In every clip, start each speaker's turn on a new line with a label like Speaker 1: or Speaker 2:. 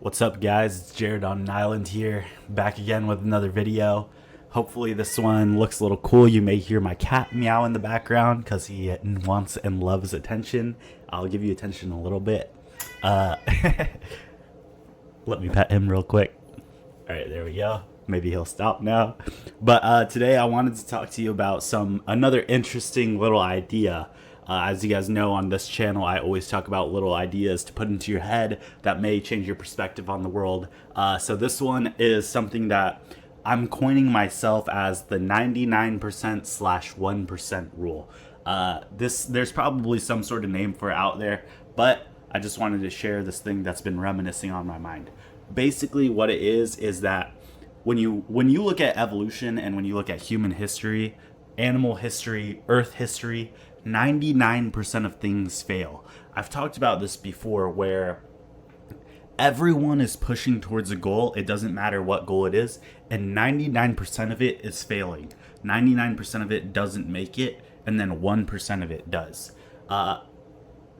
Speaker 1: What's up, guys? It's Jared on an island here, back again with another video. Hopefully this one looks a little cool. You may hear my cat meow in the background because he wants and loves attention. I'll give you attention in a little bit. Let me pet him real quick. Alright, there we go. Maybe he'll stop now. But today I wanted to talk to you about another interesting little idea. As you guys know, on this channel, I always talk about little ideas to put into your head that may change your perspective on the world. So this one is something that I'm coining myself as the 99%/1% rule. There's probably some sort of name for it out there, but I just wanted to share this thing that's been reminiscing on my mind. Basically, what it is that when you look at evolution and when you look at human history, animal history, earth history, 99% of things fail. I've talked about this before where everyone is pushing towards a goal. It doesn't matter what goal it is. And 99% of it is failing. 99% of it doesn't make it. And then 1% of it does. An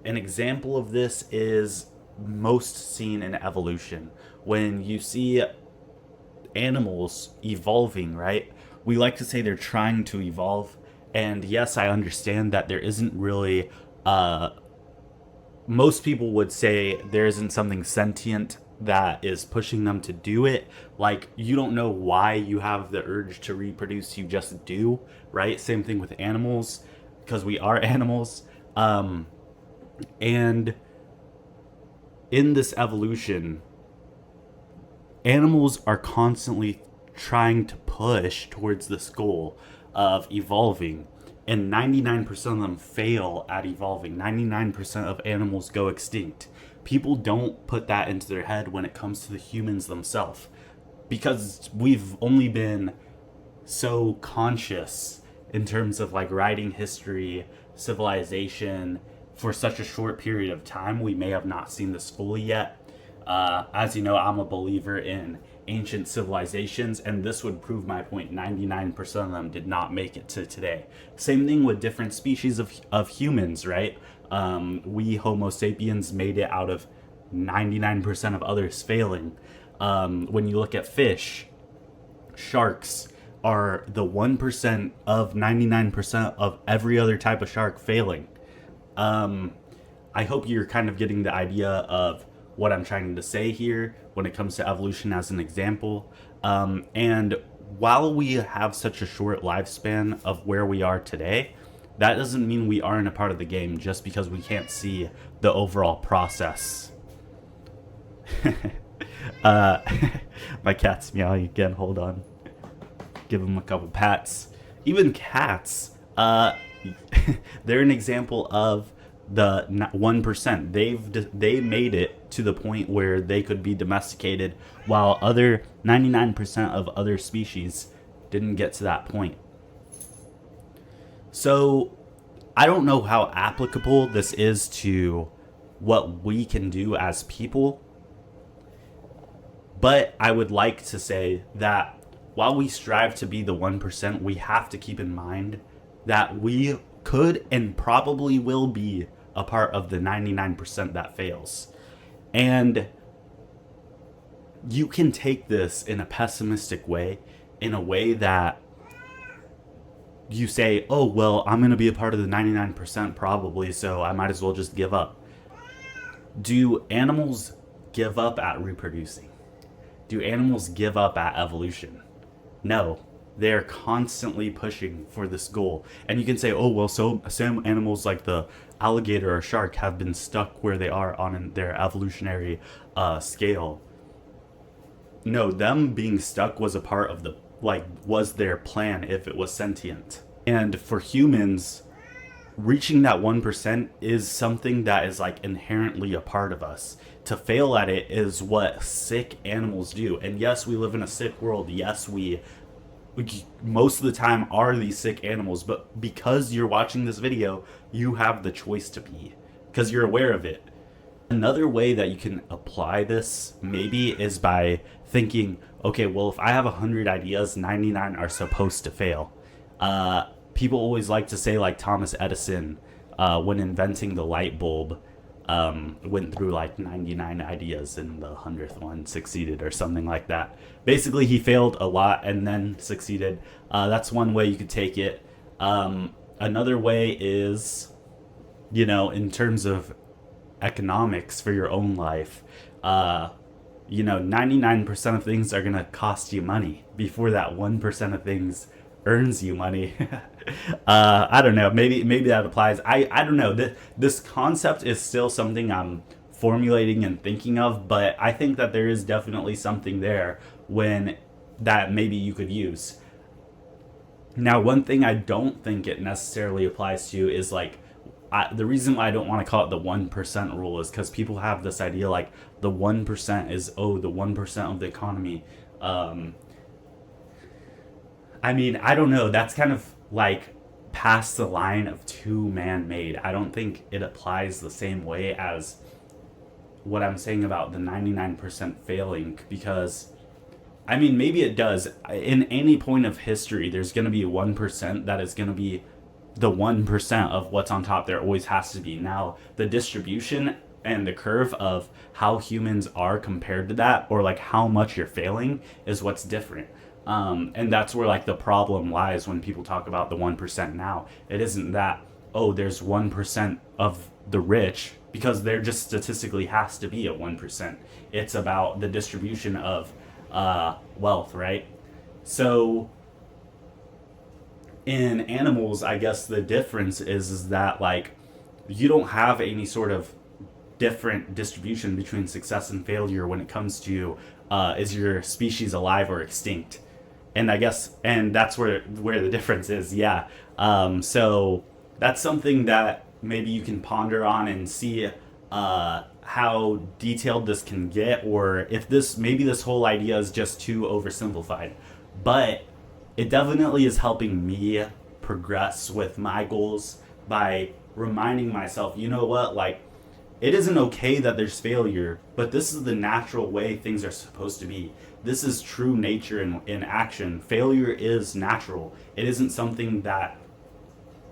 Speaker 1: example of this is most seen in evolution. When you see animals evolving, right? We like to say they're trying to evolve. And yes, I understand that there isn't really, most people would say there isn't something sentient that is pushing them to do it. Like, you don't know why you have the urge to reproduce, you just do, right? Same thing with animals, because we are animals. And in this evolution, animals are constantly trying to push towards this goal of evolving, and 99% of them fail at evolving. 99% of animals go extinct. People don't put that into their head when it comes to the humans themselves, because we've only been so conscious in terms of like writing history, civilization for such a short period of time. We may have not seen this fully yet. As you know, I'm a believer in ancient civilizations, and this would prove my point. 99% of them did not make it to today. Same thing with different species of humans, right? We Homo sapiens made it out of 99% of others failing. When you look at fish, sharks are the 1% of 99% of every other type of shark failing. I hope you're kind of getting the idea of what I'm trying to say here when it comes to evolution as an example. And while we have such a short lifespan of where we are today, that doesn't mean we aren't a part of the game just because we can't see the overall process. My cat's meowing again, hold on. Give him a couple pats. Even cats, they're an example of the 1%. They made it to the point where they could be domesticated, while other 99% of other species didn't get to that point. So I don't know how applicable this is to what we can do as people, but I would like to say that while we strive to be the 1%, we have to keep in mind that we could and probably will be a part of the 99% that fails. And you can take this in a pessimistic way, in a way that you say, oh, well, I'm going to be a part of the 99% probably, so I might as well just give up. Do animals give up at reproducing? Do animals give up at evolution? No. They're constantly pushing for this goal. And you can say, oh, well, so some animals like the alligator or shark have been stuck where they are on their evolutionary scale. No, them being stuck was a part of was their plan if it was sentient. And for humans, reaching that 1% is something that is like inherently a part of us. To fail at it is what sick animals do. And yes, we live in a sick world. Yes, we most of the time are these sick animals, but because you're watching this video, you have the choice to be, because you're aware of it. Another way that you can apply this maybe is by thinking, okay, well, if I have 100 ideas, 99 are supposed to fail. People always like to say, like Thomas Edison, when inventing the light bulb, went through like 99 ideas and the 100th one succeeded or something like that. Basically, he failed a lot and then succeeded. That's one way you could take it. Another way is, in terms of economics for your own life, 99% of things are going to cost you money before that 1% of things earns you money. I don't know. Maybe that applies. I don't know. This concept is still something I'm formulating and thinking of, but I think that there is definitely something there when that maybe you could use. Now, one thing I don't think it necessarily applies to is like, the reason why I don't want to call it the 1% rule is because people have this idea like the 1% is, the 1% of the economy. I mean, I don't know. That's kind of like past the line of too man-made. I don't think it applies the same way as what I'm saying about the 99% failing, because I mean, maybe it does. In any point of history, there's going to be 1% that is going to be the 1% of what's on top. There always has to be. Now, the distribution and the curve of how humans are compared to that, or like how much you're failing, is what's different. And that's where like the problem lies when people talk about the 1% now. It isn't that, there's 1% of the rich, because there just statistically has to be a 1%. It's about the distribution of wealth, right? So in animals, I guess the difference is that like you don't have any sort of different distribution between success and failure when it comes to is your species alive or extinct. And I guess, and that's where the difference is. Yeah. So that's something that maybe you can ponder on and see how detailed this can get, or if maybe this whole idea is just too oversimplified. But it definitely is helping me progress with my goals by reminding myself, you know what, like, it isn't okay that there's failure, but this is the natural way things are supposed to be. This is true nature in action. Failure is natural. It isn't something that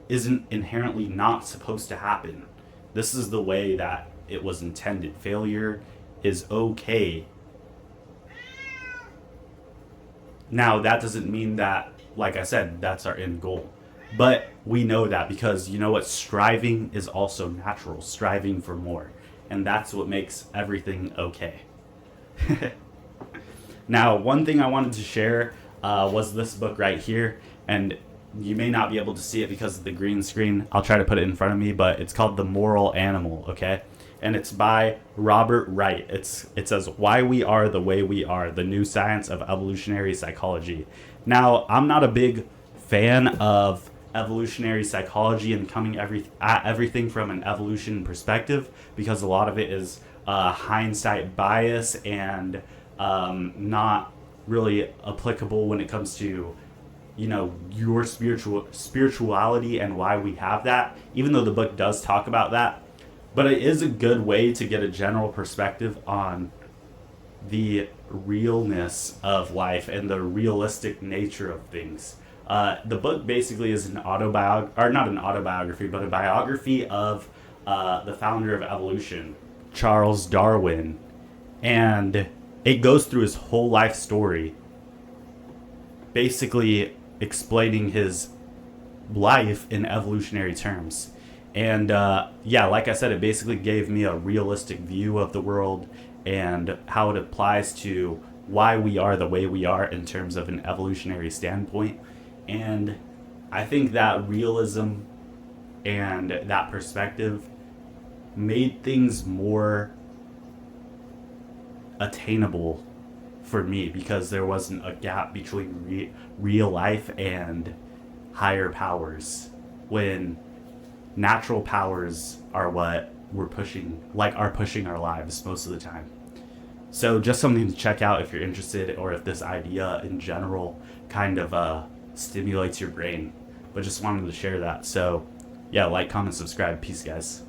Speaker 1: isn't inherently not supposed to happen. This is the way that it was intended. Failure is okay. Now, that doesn't mean that, like I said, that's our end goal. But we know that because, you know what, striving is also natural. Striving for more. And that's what makes everything okay. Now, one thing I wanted to share was this book right here. And you may not be able to see it because of the green screen. I'll try to put it in front of me, but it's called The Moral Animal, okay? And it's by Robert Wright. It says, Why We Are the Way We Are, The New Science of Evolutionary Psychology. Now, I'm not a big fan of evolutionary psychology and coming at everything from an evolution perspective, because a lot of it is hindsight bias and not really applicable when it comes to, you know, your spirituality and why we have that, even though the book does talk about that. But it is a good way to get a general perspective on the realness of life and the realistic nature of things. The book basically is not an autobiography, but a biography of the founder of evolution, Charles Darwin. And it goes through his whole life story, basically explaining his life in evolutionary terms. And like I said, it basically gave me a realistic view of the world and how it applies to why we are the way we are in terms of an evolutionary standpoint. And I think that realism and that perspective made things more attainable for me, because there wasn't a gap between real life and higher powers, when natural powers are what are pushing our lives most of the time. So just something to check out if you're interested, or if this idea in general kind of stimulates your brain. But just wanted to share that. So yeah, like, comment, subscribe. Peace, guys.